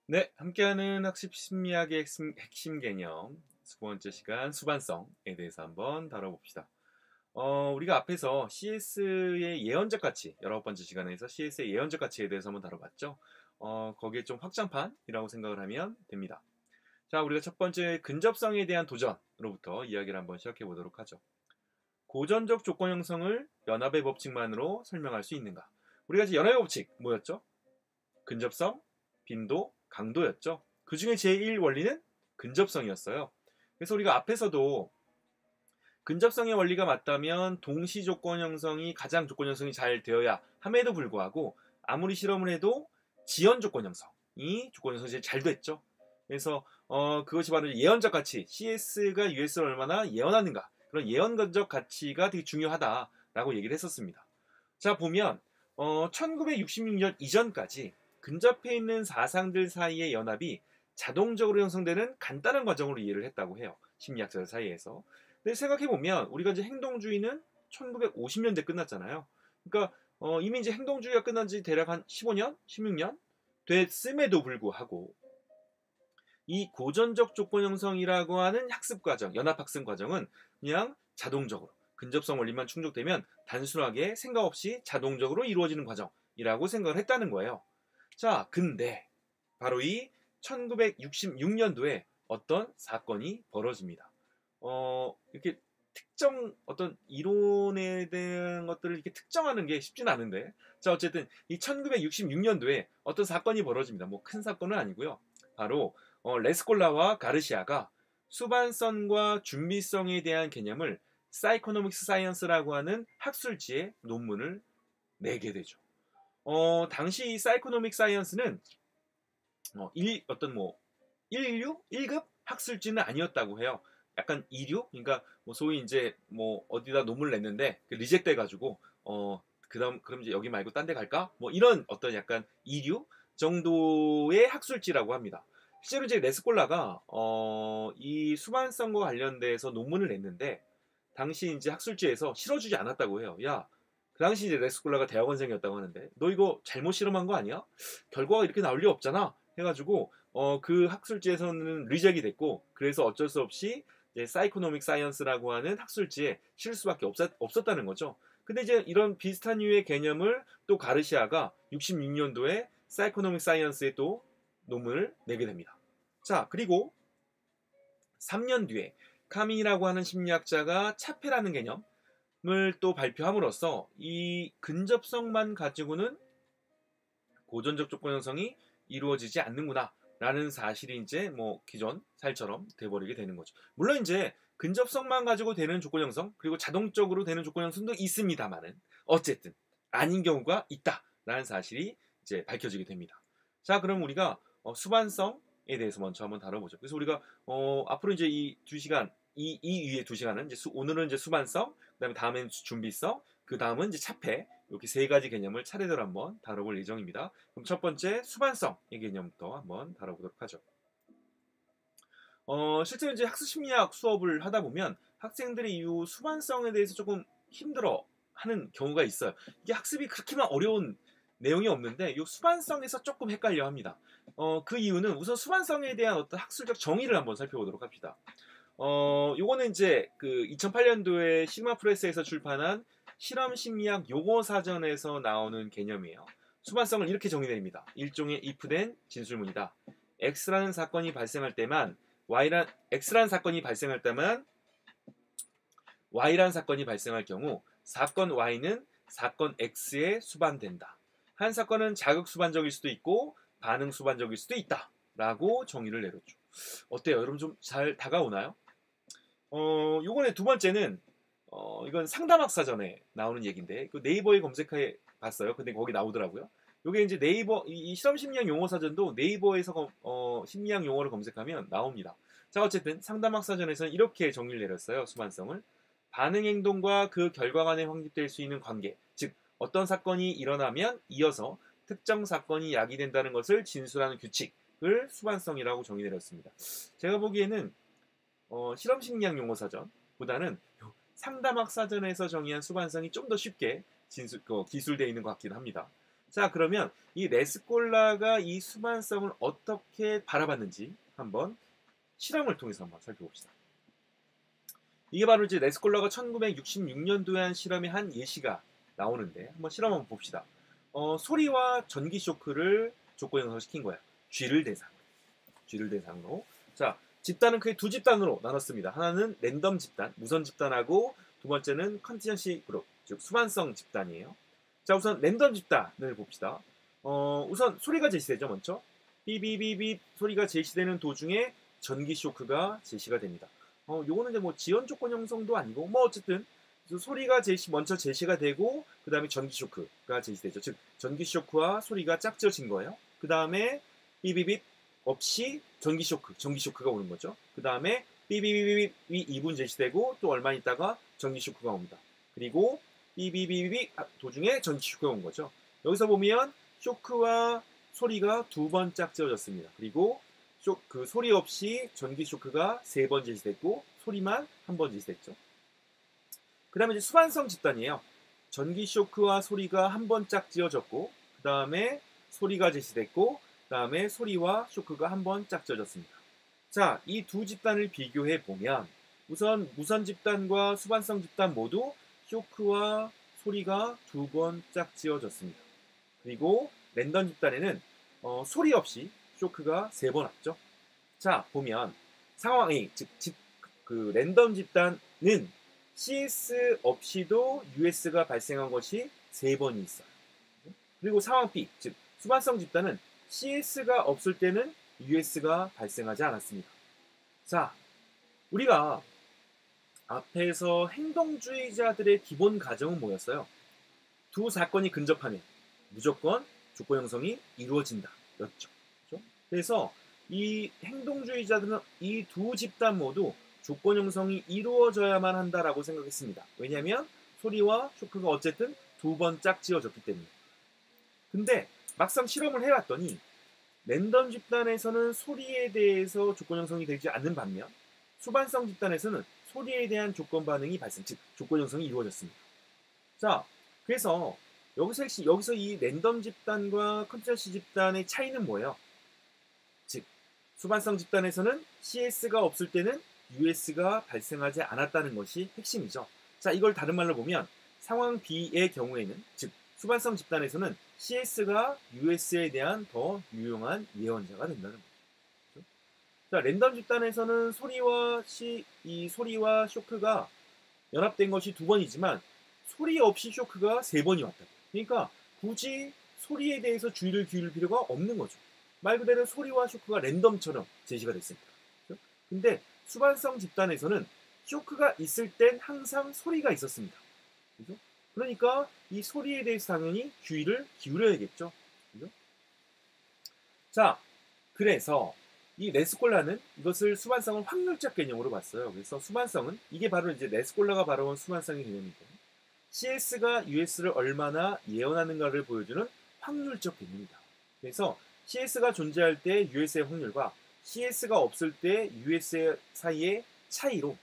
네, 함께하는 학습 심리학의 핵심 개념 두 번째 시간 수반성에 대해서 한번 다뤄봅시다. 우리가 앞에서 CS의 예언적 가치, 19번째 시간에서 CS의 예언적 가치에 대해서 한번 다뤄봤죠. 거기에 좀 확장판이라고 생각을 하면 됩니다. 자, 우리가 첫 번째 근접성에 대한 도전으로부터 이야기를 한번 시작해 보도록 하죠. 고전적 조건 형성을 연합의 법칙만으로 설명할 수 있는가? 우리가 이제 연합의 법칙 뭐였죠? 근접성, 빈도, 강도였죠. 그 중에 제1 원리는 근접성이었어요. 그래서 우리가 앞에서도 근접성의 원리가 맞다면 동시 조건 형성이 가장 조건 형성이 잘 되어야 함에도 불구하고 아무리 실험을 해도 지연 조건 형성이 조건 형성이 제일 잘 됐죠. 그래서 그것이 바로 예언적 가치, CS가 US를 얼마나 예언하는가, 그런 예언적 가치가 되게 중요하다라고 얘기를 했었습니다. 자, 보면 1966년 이전까지 근접해 있는 사상들 사이의 연합이 자동적으로 형성되는 간단한 과정으로 이해를 했다고 해요. 심리학자들 사이에서. 근데 생각해보면 우리가 이제 행동주의는 1950년대 끝났잖아요. 그러니까 이미 이제 행동주의가 끝난 지 대략 한 15년, 16년 됐음에도 불구하고 이 고전적 조건 형성이라고 하는 학습 과정, 연합 학습 과정은 그냥 자동적으로 근접성 원리만 충족되면 단순하게 생각 없이 자동적으로 이루어지는 과정이라고 생각을 했다는 거예요. 자, 근데 바로 이 1966년도에 어떤 사건이 벌어집니다. 이렇게 특정 어떤 이론에 대한 것들을 이렇게 특정하는 게 쉽진 않은데, 자, 어쨌든 이 1966년도에 어떤 사건이 벌어집니다. 뭐 큰 사건은 아니고요. 바로 레스콜라와 가르시아가 수반성과 준비성에 대한 개념을 사이코노믹스 사이언스라고 하는 학술지에 논문을 내게 되죠. 당시 이 사이코노믹 사이언스는 어떤 뭐 인류 1급 학술지는 아니었다고 해요. 약간 이류, 그러니까 뭐 소위 이제 뭐 어디다 논문을 냈는데 그 리젝트 해가지고 그다음 그럼 이제 여기 말고 딴 데 갈까? 뭐 이런 어떤 약간 이류 정도의 학술지라고 합니다. 실제로 이제 레스콜라가 이 수반성과 관련돼서 논문을 냈는데 당시 이제 학술지에서 실어주지 않았다고 해요. 야, 그 당시 이제 레스콜라가 대학원생이었다고 하는데 너 이거 잘못 실험한 거 아니야? 결과가 이렇게 나올 리 없잖아. 해가지고 그 학술지에서는 리젝이 됐고, 그래서 어쩔 수 없이 이제 사이코노믹 사이언스라고 하는 학술지에 실 수밖에 없었다는 거죠. 근데 이제 이런 비슷한 류의 개념을 또 가르시아가 66년도에 사이코노믹 사이언스에 또 논문을 내게 됩니다. 자, 그리고 3년 뒤에 카민이라고 하는 심리학자가 차페라는 개념을 또 발표함으로써 이 근접성만 가지고는 고전적 조건 형성이 이루어지지 않는구나 라는 사실이 이제 뭐 기존 사실처럼 돼버리게 되는 거죠. 물론 이제 근접성만 가지고 되는 조건 형성, 그리고 자동적으로 되는 조건 형성도 있습니다만은 어쨌든 아닌 경우가 있다라는 사실이 이제 밝혀지게 됩니다. 자, 그럼 우리가 수반성에 대해서 먼저 한번 다뤄보죠. 그래서 우리가 앞으로 이제 이 두 시간 이 위에 두 시간은 이제 오늘은 이제 수반성, 그다음에 다음엔 준비성, 그 다음은 이제 차폐, 이렇게 세 가지 개념을 차례대로 한번 다뤄볼 예정입니다. 그럼 첫 번째 수반성의 개념부터 한번 다뤄보도록 하죠. 실제로 이제 학습 심리학 수업을 하다 보면 학생들이 이 수반성에 대해서 조금 힘들어 하는 경우가 있어요. 이게 학습이 그렇게만 어려운 내용이 없는데 이 수반성에서 조금 헷갈려 합니다. 그 이유는 우선 수반성에 대한 어떤 학술적 정의를 한번 살펴보도록 합시다. 요거는 이제 그 2008년도에 시그마 프레스에서 출판한 실험 심리학 용어 사전에서 나오는 개념이에요. 수반성을 이렇게 정의됩니다. 일종의 if된 진술문이다. X라는 사건이 발생할 때만 X라는 사건이 발생할 때만 Y라는 사건이 발생할 경우 사건 Y는 사건 X에 수반된다. 한 사건은 자극 수반적일 수도 있고 반응 수반적일 수도 있다. 라고 정의를 내렸죠. 어때요? 여러분 좀 잘 다가오나요? 요번에 두 번째는 이건 상담학 사전에 나오는 얘기인데 그 네이버에 검색해 봤어요. 근데 거기 나오더라고요. 요게 이제 네이버 이 실험 심리학 용어 사전도 네이버에서 심리학 용어를 검색하면 나옵니다. 자, 어쨌든 상담학 사전에서는 이렇게 정의를 내렸어요. 수반성을 반응 행동과 그 결과 간에 확립될 수 있는 관계, 즉 어떤 사건이 일어나면 이어서 특정 사건이 야기된다는 것을 진술하는 규칙을 수반성이라고 정의 내렸습니다. 제가 보기에는 실험 심리학 용어 사전보다는 상담학 사전에서 정의한 수반성이 좀 더 쉽게 기술되어 있는 것 같기도 합니다. 자, 그러면 이 레스콜라가 이 수반성을 어떻게 바라봤는지 한번 실험을 통해서 한번 살펴봅시다. 이게 바로 이제 레스콜라가 1966년도에 한 실험의 한 예시가 나오는데 한번 실험 한번 봅시다. 소리와 전기 쇼크를 족보 형성시킨 거야. G를 대상으로. 자, 집단은 크게 두 집단으로 나눴습니다. 하나는 랜덤 집단, 무선 집단하고 두 번째는 컨티전시 그룹, 즉 수반성 집단이에요. 자, 우선 랜덤 집단을 봅시다. 우선 소리가 제시되죠, 먼저. 삐비비비 소리가 제시되는 도중에 전기 쇼크가 제시가 됩니다. 요거는 이제 뭐 지연 조건 형성도 아니고 뭐 어쨌든 소리가 먼저 제시가 되고 그 다음에 전기 쇼크가 제시되죠. 즉 전기 쇼크와 소리가 짝지어진 거예요. 그 다음에 삐비빅 없이 전기 쇼크가 오는 거죠. 그 다음에 삐비비빅이 2분 제시되고 또 얼마 있다가 전기 쇼크가 옵니다. 그리고 삐비비빅 도중에 전기 쇼크가 온 거죠. 여기서 보면 쇼크와 소리가 두 번 짝지어졌습니다. 그리고 그 소리 없이 전기 쇼크가 3번 제시됐고 소리만 한 번 제시됐죠. 그 다음에 이제 수반성 집단이에요. 전기 쇼크와 소리가 한 번 짝지어졌고 그 다음에 소리가 제시됐고 그 다음에 소리와 쇼크가 한 번 짝지어졌습니다. 자, 이 두 집단을 비교해 보면 우선 무선 집단과 수반성 집단 모두 쇼크와 소리가 두 번 짝지어졌습니다. 그리고 랜덤 집단에는 소리 없이 쇼크가 3번 왔죠. 자, 보면 상황이 그 랜덤 집단은 CS 없이도 US가 발생한 것이 3번이 있어요. 그리고 상황 B, 즉 수반성 집단은 CS가 없을 때는 US가 발생하지 않았습니다. 자, 우리가 앞에서 행동주의자들의 기본 가정은 뭐였어요? 두 사건이 근접하면 무조건 조건 형성이 이루어진다 였죠. 그렇죠? 그래서 이 행동주의자들은 이 두 집단 모두 조건 형성이 이루어져야만 한다라고 생각했습니다. 왜냐하면 소리와 쇼크가 어쨌든 두 번 짝지어졌기 때문에. 근데 막상 실험을 해봤더니 랜덤 집단에서는 소리에 대해서 조건 형성이 되지 않는 반면 수반성 집단에서는 소리에 대한 조건 반응이 발생, 즉 조건 형성이 이루어졌습니다. 자, 그래서 여기서 이 랜덤 집단과 컨티전시 집단의 차이는 뭐예요? 즉 수반성 집단에서는 CS가 없을 때는 US가 발생하지 않았다는 것이 핵심이죠. 자, 이걸 다른 말로 보면 상황 B의 경우에는 즉 수반성 집단에서는 CS가 US에 대한 더 유용한 예언자가 된다는 거죠. 자, 랜덤 집단에서는 이 소리와 쇼크가 연합된 것이 2번이지만 소리 없이 쇼크가 3번이 왔다. 그러니까 굳이 소리에 대해서 주의를 기울일 필요가 없는 거죠. 말 그대로 소리와 쇼크가 랜덤처럼 제시가 됐습니다. 그렇죠? 근데 수반성 집단에서는 쇼크가 있을 땐 항상 소리가 있었습니다. 그렇죠? 그러니까 이 소리에 대해서 당연히 주의를 기울여야겠죠. 그렇죠? 자, 그래서 이 레스콜라는 이것을 수반성을 확률적 개념으로 봤어요. 그래서 수반성은 이게 바로 이제 레스콜라가 바라본 수반성의 개념이고 CS가 US를 얼마나 예언하는가를 보여주는 확률적 개념이다. 그래서 CS가 존재할 때 US의 확률과 CS가 없을 때 US 사이의 차이로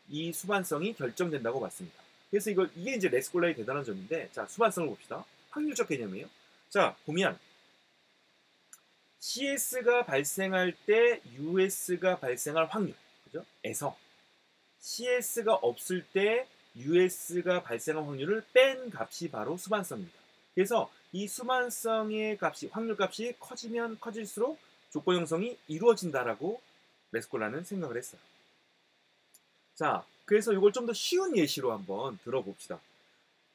이 수반성이 결정된다고 봤습니다. 그래서 이게 이제 레스콜라의 대단한 점인데, 자, 수반성을 봅시다. 확률적 개념이에요. 자, 보면 CS가 발생할 때 US가 발생할 확률, 그죠? 에서 CS가 없을 때 US가 발생할 확률을 뺀 값이 바로 수반성입니다. 그래서 이 수반성의 값이, 확률 값이 커지면 커질수록 조건 형성이 이루어진다라고 레스콜라는 생각을 했어요. 자, 그래서 이걸 좀 더 쉬운 예시로 한번 들어봅시다.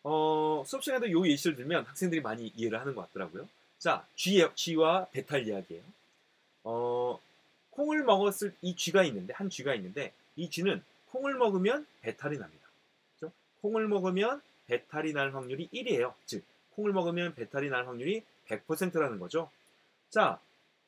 수업 시간에도 이 예시를 들면 학생들이 많이 이해를 하는 것 같더라고요. 자, 쥐와 배탈 이야기예요. 콩을 먹었을 이 쥐가 있는데 한 쥐가 있는데 이 쥐는 콩을 먹으면 배탈이 납니다. 그렇죠? 콩을 먹으면 배탈이 날 확률이 1이에요. 즉 콩을 먹으면 배탈이 날 확률이 100%라는 거죠. 자,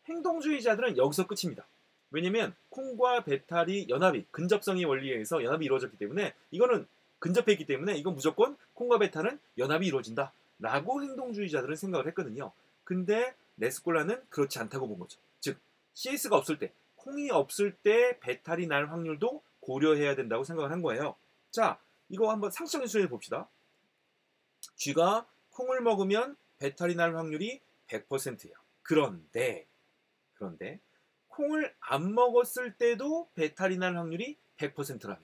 행동주의자들은 여기서 끝입니다. 왜냐면 콩과 배탈이 연합이 근접성의 원리에 의해서 연합이 이루어졌기 때문에 이거는 근접했기 때문에 이건 무조건 콩과 배탈은 연합이 이루어진다 라고 행동주의자들은 생각을 했거든요. 근데 레스콜라는 그렇지 않다고 본 거죠. 즉 CS가 없을 때, 콩이 없을 때 배탈이 날 확률도 고려해야 된다고 생각을 한 거예요. 자, 이거 한번 상식적인 수준에 봅시다. 쥐가 콩을 먹으면 배탈이 날 확률이 100%예요. 그런데 콩을 안 먹었을 때도 배탈이 날 확률이 100%라면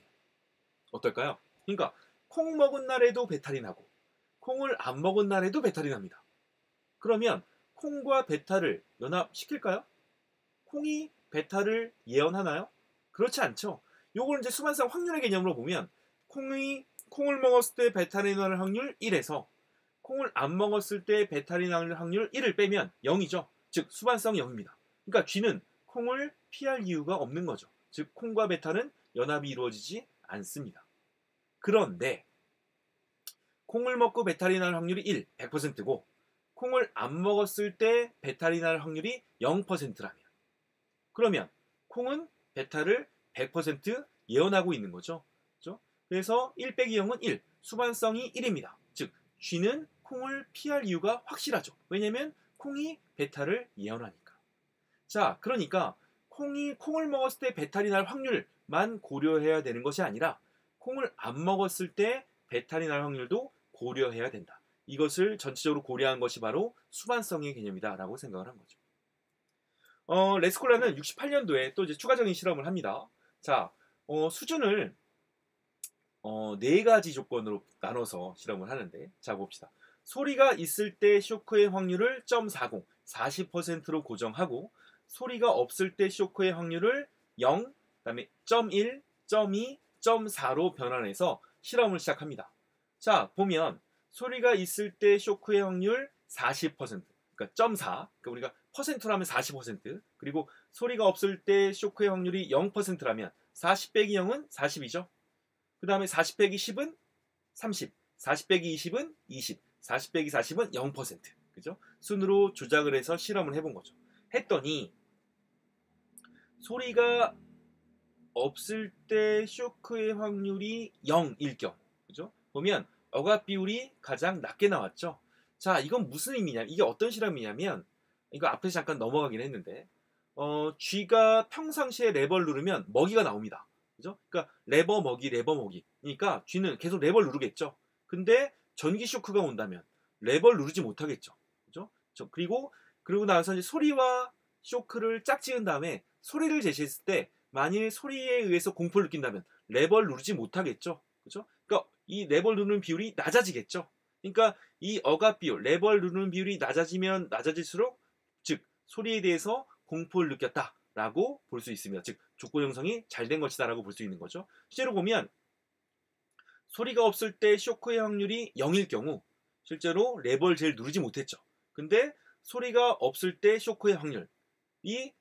어떨까요? 그러니까 콩 먹은 날에도 배탈이 나고 콩을 안 먹은 날에도 배탈이 납니다. 그러면 콩과 배탈을 연합시킬까요? 콩이 배탈을 예언하나요? 그렇지 않죠. 요걸 이제 수반성 확률의 개념으로 보면 콩을 먹었을 때 배탈이 날 확률 1에서 콩을 안 먹었을 때 배탈이 날 확률 1을 빼면 0이죠. 즉 수반성 0입니다. 그러니까 쥐는 콩을 피할 이유가 없는 거죠. 즉 콩과 배탈은 연합이 이루어지지 않습니다. 그런데 콩을 먹고 배탈이 날 확률이 1, 100%고 콩을 안 먹었을 때 배탈이 날 확률이 0%라면 그러면 콩은 배탈을 100% 예언하고 있는 거죠. 그렇죠? 그래서 1 빼기 0은 1, 수반성이 1입니다. 즉 쥐는 콩을 피할 이유가 확실하죠. 왜냐하면 콩이 배탈을 예언하니까. 자, 그러니까 콩을 먹었을 때 배탈이 날 확률만 고려해야 되는 것이 아니라 콩을 안 먹었을 때 배탈이 날 확률도 고려해야 된다. 이것을 전체적으로 고려한 것이 바로 수반성의 개념이다라고 생각을 한 거죠. 레스콜라는 68년도에 또 이제 추가적인 실험을 합니다. 자, 수준을 4가지 조건으로 나눠서 실험을 하는데, 자 봅시다. 소리가 있을 때 쇼크의 확률을 0.40, 40%로 고정하고 소리가 없을 때 쇼크의 확률을 0, 그다음에 0.1, 0.2, 0.4로 변환해서 실험을 시작합니다. 자, 보면 소리가 있을 때 쇼크의 확률 40%, 그러니까 0.4, 그러니까 우리가 퍼센트라면 40%, 그리고 소리가 없을 때 쇼크의 확률이 0%라면 40 빼기 0은 40이죠. 그 다음에 40 빼기 10은 30, 40 빼기 20은 20, 40 빼기 40은 0%. 그죠? 순으로 조작을 해서 실험을 해본 거죠. 했더니 소리가 없을 때 쇼크의 확률이 0일 경우, 그죠? 보면 억압 비율이 가장 낮게 나왔죠. 자, 이건 무슨 의미냐? 이게 어떤 실험이냐면, 이거 앞에서 잠깐 넘어가긴 했는데, 쥐가 평상시에 레버를 누르면 먹이가 나옵니다. 그죠? 그러니까 레버 먹이. 그러니까 쥐는 계속 레버를 누르겠죠. 근데 전기 쇼크가 온다면 레버를 누르지 못하겠죠. 그죠? 그리고 나서 이제 소리와 쇼크를 짝지은 다음에 소리를 제시했을 때 만일 소리에 의해서 공포를 느낀다면 레버를 누르지 못하겠죠. 그죠? 그러니까 이 레버를 누르는 비율이 낮아지겠죠. 그러니까 이 억압 비율, 레버를 누르는 비율이 낮아지면 낮아질수록 즉 소리에 대해서 공포를 느꼈다라고 볼 수 있습니다. 즉 조건 형성이 잘 된 것이다라고 볼 수 있는 거죠. 실제로 보면 소리가 없을 때 쇼크의 확률이 0일 경우 실제로 레버를 제일 누르지 못했죠. 근데 소리가 없을 때 쇼크의 확률이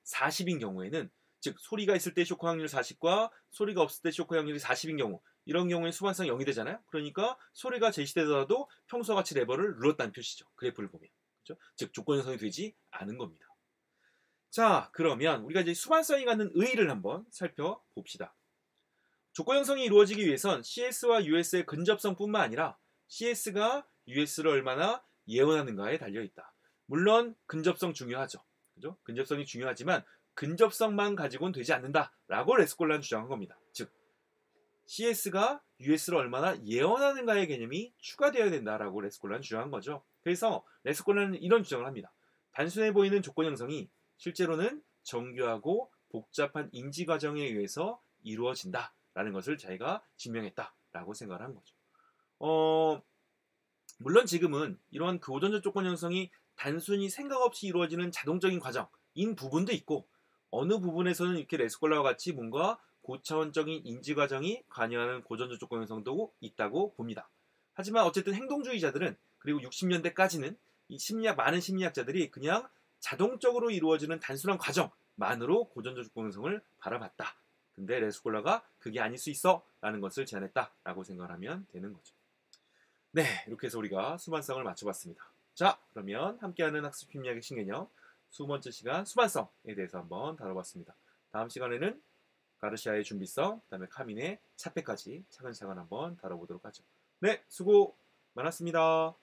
40인 경우에는 즉 소리가 있을 때 쇼크 확률 40과 소리가 없을 때 쇼크 확률이 40인 경우 이런 경우에 수반성 0이 되잖아요. 그러니까 소리가 제시되더라도 평소와 같이 레버를 눌렀다는 표시죠. 그래프를 보면. 그렇죠? 즉 조건 형성이 되지 않은 겁니다. 자, 그러면 우리가 이제 수반성이 갖는 의의를 한번 살펴봅시다. 조건 형성이 이루어지기 위해선 CS와 US의 근접성뿐만 아니라 CS가 US를 얼마나 예언하는가에 달려있다. 물론 근접성 중요하죠. 그죠? 근접성이 중요하지만 근접성만 가지고는 되지 않는다라고 레스콜라는 주장한 겁니다. 즉 CS가 US를 얼마나 예언하는가의 개념이 추가되어야 된다라고 레스콜라는 주장한 거죠. 그래서 레스콜라는 이런 주장을 합니다. 단순해 보이는 조건 형성이 실제로는 정교하고 복잡한 인지 과정에 의해서 이루어진다라는 것을 자기가 증명했다라고 생각을 한 거죠. 물론 지금은 이러한 고전적 조건 형성이 단순히 생각 없이 이루어지는 자동적인 과정인 부분도 있고 어느 부분에서는 이렇게 레스콜라와 같이 뭔가 고차원적인 인지 과정이 관여하는 고전적 조건 형성도 있다고 봅니다. 하지만 어쨌든 행동주의자들은 그리고 60년대까지는 많은 심리학자들이 그냥 자동적으로 이루어지는 단순한 과정만으로 고전적 조건 형성을 바라봤다. 근데 레스콜라가 그게 아닐 수 있어 라는 것을 제안했다라고 생각하면 되는 거죠. 네, 이렇게 해서 우리가 수반성을 맞춰봤습니다. 자, 그러면 함께하는 학습 심리학의 신개념 20번째 시간 수반성에 대해서 한번 다뤄봤습니다. 다음 시간에는 가르시아의 준비성, 그 다음에 카민의 차폐까지 차근차근 한번 다뤄보도록 하죠. 네, 수고 많았습니다.